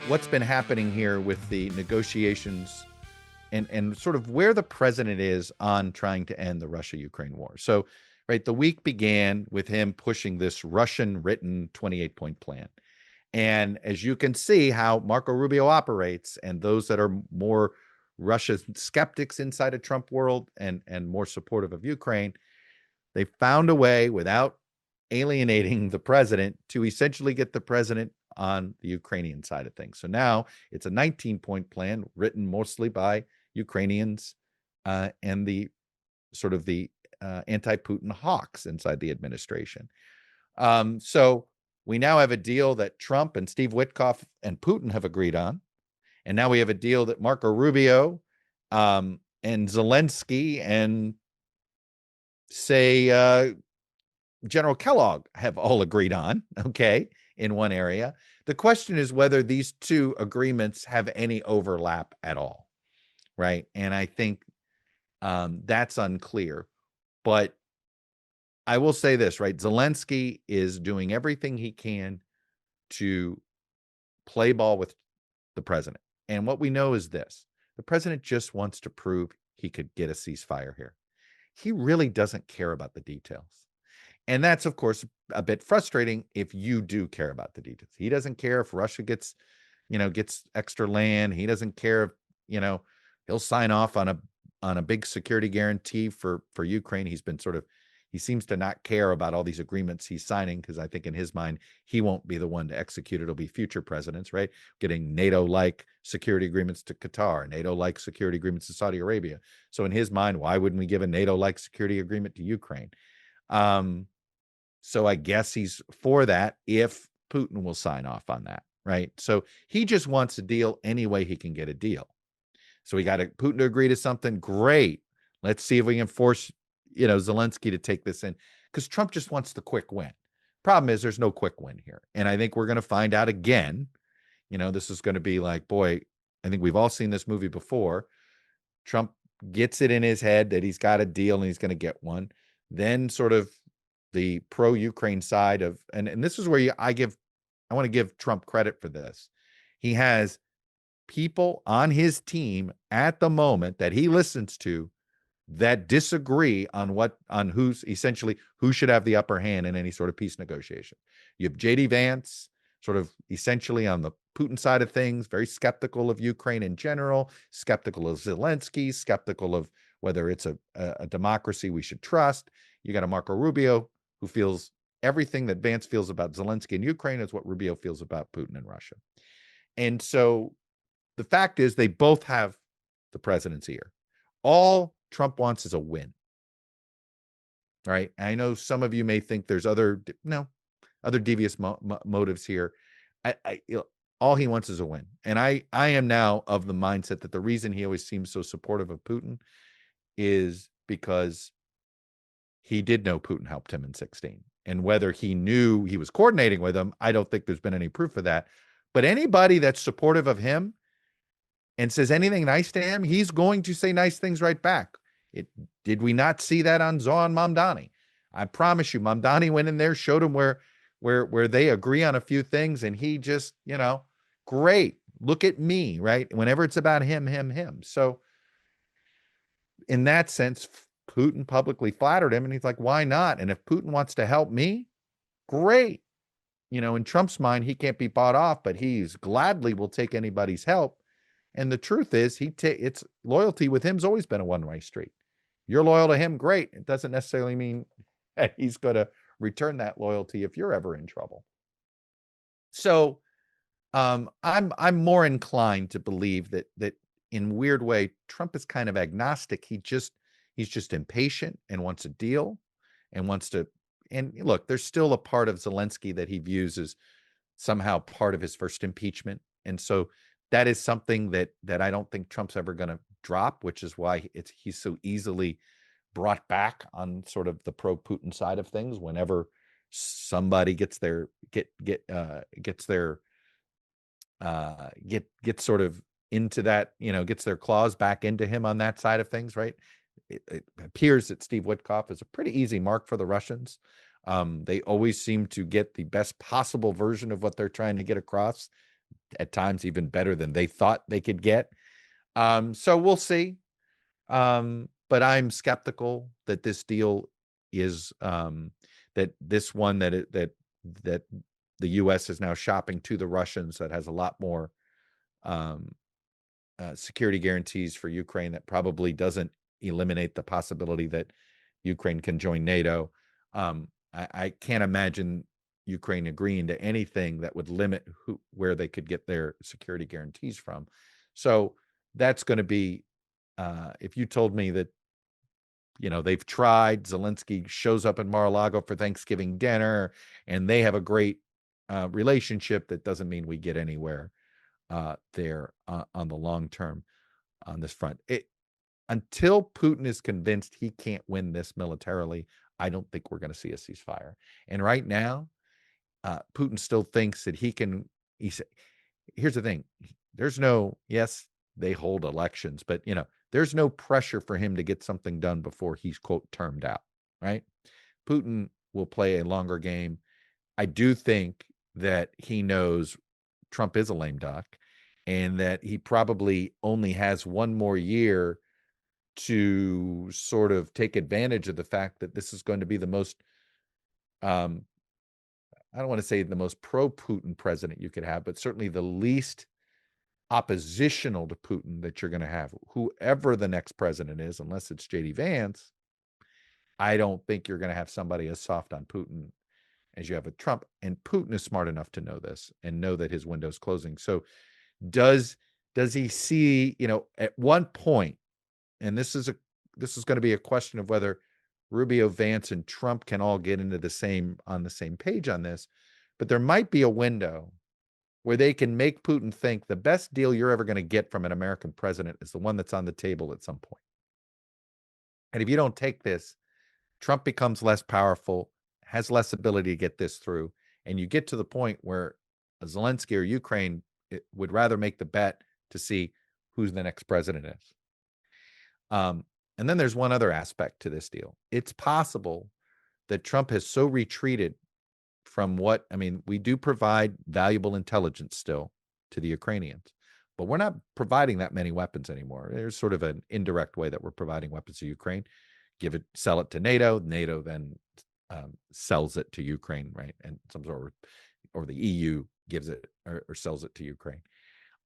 what's been happening here with the negotiations and sort of where the president is on trying to end the Russia-Ukraine war. So, right, the week began with him pushing this Russian-written 28-point plan. And as you can see how Marco Rubio operates, and those that are more Russia skeptics inside a Trump world and more supportive of Ukraine, they found a way without alienating the president to essentially get the president on the Ukrainian side of things. So now it's a 19-point plan written mostly by Ukrainians and the sort of the anti-Putin hawks inside the administration. So we now have a deal that Trump and Steve Witkoff and Putin have agreed on. And now we have a deal that Marco Rubio and Zelensky and say General Kellogg have all agreed on, okay, in one area. The question is whether these two agreements have any overlap at all, right? And I think that's unclear. But I will say this, right? Zelensky is doing everything he can to play ball with the president. And what we know is this: the president just wants to prove he could get a ceasefire here. He really doesn't care about the details. And that's, of course, a bit frustrating if you do care about the details. He doesn't care if Russia gets extra land. He doesn't care if, he'll sign off on a big security guarantee for Ukraine. He seems to not care about all these agreements he's signing, because I think in his mind, he won't be the one to execute it. It'll be future presidents, right? Getting NATO-like security agreements to Qatar, NATO-like security agreements to Saudi Arabia. So in his mind, why wouldn't we give a NATO-like security agreement to Ukraine? So I guess he's for that if Putin will sign off on that, right? So he just wants a deal any way he can get a deal. So we got Putin to agree to something. Great. Let's see if we can force, Zelensky to take this in, because Trump just wants the quick win. Problem is there's no quick win here. And I think we're going to find out again. This is going to be like, boy, I think we've all seen this movie before. Trump gets it in his head that he's got a deal and he's going to get one. Then sort of the pro-Ukraine side of, and this is where I want to give Trump credit for this. He has people on his team at the moment that he listens to that disagree on who should have the upper hand in any sort of peace negotiation. You have JD Vance, sort of essentially on the Putin side of things, very skeptical of Ukraine in general, skeptical of Zelensky, skeptical of whether it's a democracy we should trust. You got a Marco Rubio who feels everything that Vance feels about Zelensky and Ukraine is what Rubio feels about Putin and Russia. And so the fact is they both have the president's ear. All Trump wants is a win. Right? I know some of you may think there's other devious motives here. All he wants is a win. And I am now of the mindset that the reason he always seems so supportive of Putin is because he did know Putin helped him in 2016. And whether he knew he was coordinating with him, I don't think there's been any proof of that. But anybody that's supportive of him and says anything nice to him, he's going to say nice things right back. Did we not see that on Zohan Mamdani? I promise you, Mamdani went in there, showed him where they agree on a few things, and he just, great, look at me, right? Whenever it's about him. So in that sense, Putin publicly flattered him, and he's like, why not? And if Putin wants to help me, great. In Trump's mind, he can't be bought off, but he's gladly will take anybody's help. And the truth is, it's loyalty with him's always been a one-way street. You're loyal to him, great. It doesn't necessarily mean that he's going to return that loyalty if you're ever in trouble. So I'm more inclined to believe that in a weird way, Trump is kind of agnostic. He's just impatient and wants a deal and wants to. And look, there's still a part of Zelensky that he views as somehow part of his first impeachment. And so that is something that I don't think Trump's ever going to drop, which is why he's so easily brought back on sort of the pro-Putin side of things whenever somebody gets sort of into that, gets their claws back into him on that side of things, right? It appears that Steve Witkoff is a pretty easy mark for the Russians. They always seem to get the best possible version of what they're trying to get across at times even better than they thought they could get. So we'll see. But I'm skeptical that this deal is that this one that the U.S. is now shopping to the Russians, that has a lot more um, security guarantees for Ukraine, that probably doesn't eliminate the possibility that Ukraine can join NATO. I can't imagine Ukraine agreeing to anything that would limit where they could get their security guarantees from. So that's going to be, if you told me that, they've tried, Zelensky shows up in Mar-a-Lago for Thanksgiving dinner and they have a great relationship, that doesn't mean we get anywhere there on the long term on this front. Until Putin is convinced he can't win this militarily, I don't think we're going to see a ceasefire. And right now, Putin still thinks that he can. Here's the thing: yes, they hold elections, but there's no pressure for him to get something done before he's, quote, termed out. Right? Putin will play a longer game. I do think that he knows Trump is a lame duck, and that he probably only has one more year to sort of take advantage of the fact that this is going to be the most, I don't want to say the most pro-Putin president you could have, but certainly the least oppositional to Putin that you're going to have. Whoever the next president is, unless it's J.D. Vance, I don't think you're going to have somebody as soft on Putin as you have with Trump. And Putin is smart enough to know this and know that his window's closing. So does he see, at one point, and this is going to be a question of whether Rubio, Vance, and Trump can all get on the same page on this, but there might be a window where they can make Putin think the best deal you're ever going to get from an American president is the one that's on the table at some point. And if you don't take this, Trump becomes less powerful, has less ability to get this through, and you get to the point where Zelensky or Ukraine would rather make the bet to see who the next president is. And then there's one other aspect to this deal. It's possible that Trump has so retreated from we do provide valuable intelligence still to the Ukrainians, but we're not providing that many weapons anymore. There's sort of an indirect way that we're providing weapons to Ukraine. Sell it to NATO. NATO then sells it to Ukraine, right? And some sort of, or the EU gives it or sells it to Ukraine.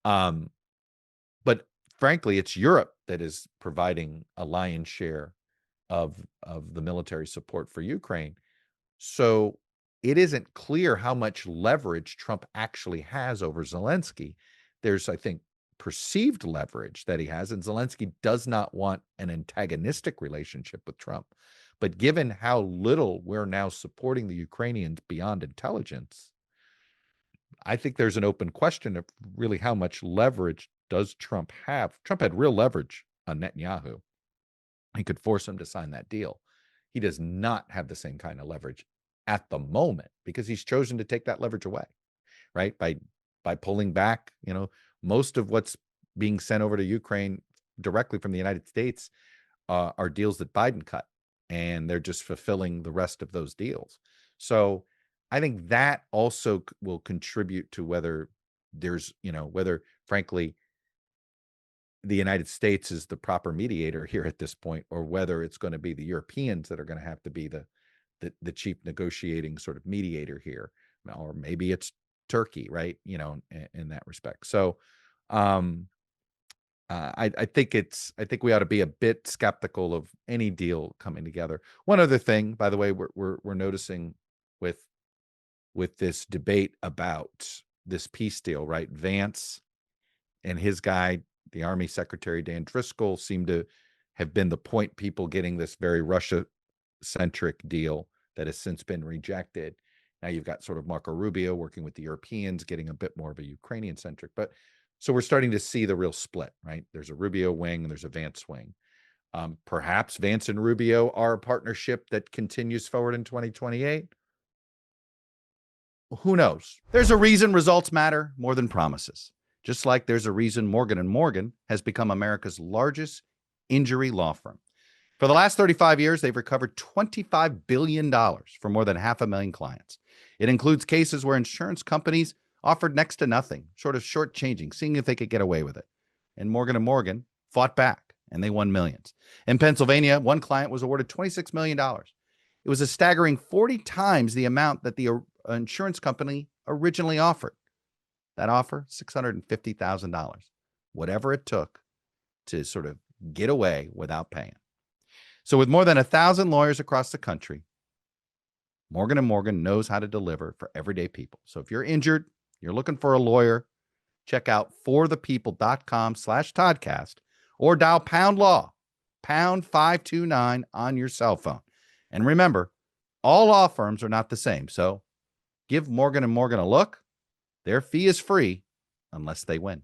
But frankly, it's Europe that is providing a lion's share of the military support for Ukraine. So it isn't clear how much leverage Trump actually has over Zelensky. There's, I think, perceived leverage that he has, and Zelensky does not want an antagonistic relationship with Trump. But given how little we're now supporting the Ukrainians beyond intelligence, I think there's an open question of really how much leverage does Trump have. Trump had real leverage on Netanyahu. He could force him to sign that deal. He does not have the same kind of leverage at the moment because he's chosen to take that leverage away, right? By pulling back, most of what's being sent over to Ukraine directly from the United States are deals that Biden cut, and they're just fulfilling the rest of those deals. So I think that also will contribute to whether there's, whether, frankly, the United States is the proper mediator here at this point, or whether it's going to be the Europeans that are going to have to be the chief negotiating sort of mediator here, or maybe it's Turkey, right? In that respect. So I think we ought to be a bit skeptical of any deal coming together. One other thing, by the way, we're noticing with this debate about this peace deal, right? Vance and his guy, the Army Secretary Dan Driscoll, seem to have been the point people getting this very Russia-centric deal that has since been rejected. Now you've got sort of Marco Rubio working with the Europeans, getting a bit more of a Ukrainian-centric. But so we're starting to see the real split, right? There's a Rubio wing and there's a Vance wing. Perhaps Vance and Rubio are a partnership that continues forward in 2028. Who knows? There's a reason results matter more than promises. Just like there's a reason Morgan & Morgan has become America's largest injury law firm. For the last 35 years, they've recovered $25 billion for more than 500,000 clients. It includes cases where insurance companies offered next to nothing, sort of shortchanging, seeing if they could get away with it. And Morgan & Morgan fought back, and they won millions. In Pennsylvania, one client was awarded $26 million. It was a staggering 40 times the amount that the insurance company originally offered. That offer, $650,000, whatever it took to sort of get away without paying. So with more than 1,000 lawyers across the country, Morgan & Morgan knows how to deliver for everyday people. So if you're injured, you're looking for a lawyer, check out forthepeople.com/ToddCast or dial pound law, pound 529 on your cell phone. And remember, all law firms are not the same. So give Morgan & Morgan a look. Their fee is free unless they win.